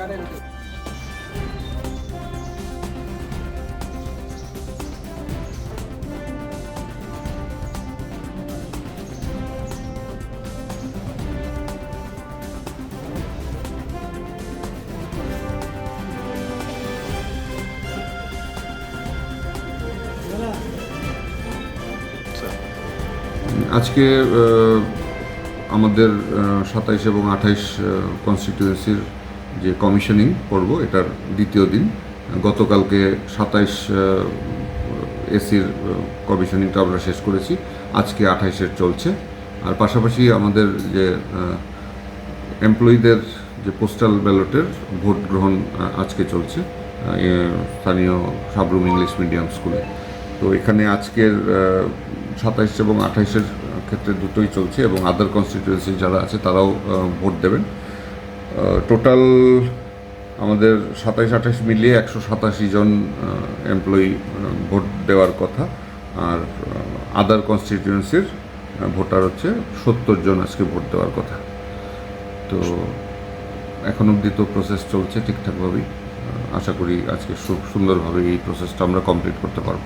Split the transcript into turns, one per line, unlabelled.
আজকে আমাদের 27 এবং 28 কনস্টিটিউয়েন্সির যে কমিশনিং পর্ব এটার দ্বিতীয় দিন। গতকালকে 27 এসির কমিশনিংটা আমরা শেষ করেছি, আজকে 28-এর চলছে। আর পাশাপাশি আমাদের যে এমপ্লয়িদের যে পোস্টাল ব্যালটের ভোট গ্রহণ আজকে চলছে স্থানীয় সাবরুম ইংলিশ মিডিয়াম স্কুলে। তো এখানে আজকের 27 এবং 28-এর ক্ষেত্রে দুটোই চলছে এবং আদার কনস্টিটিউয়েন্সি যারা আছে তারাও ভোট দেবেন। টোটাল আমাদের 27-28 মিলিয়ে 187 জন এমপ্লয়ি ভোট দেওয়ার কথা, আর আদার কনস্টিটিউয়েন্সির ভোটার হচ্ছে 70 জন আজকে ভোট দেওয়ার কথা। তো এখন অবধি তো প্রসেস চলছে ঠিকঠাকভাবেই। আশা করি আজকে সুন্দরভাবে এই প্রসেসটা আমরা কমপ্লিট করতে পারবো।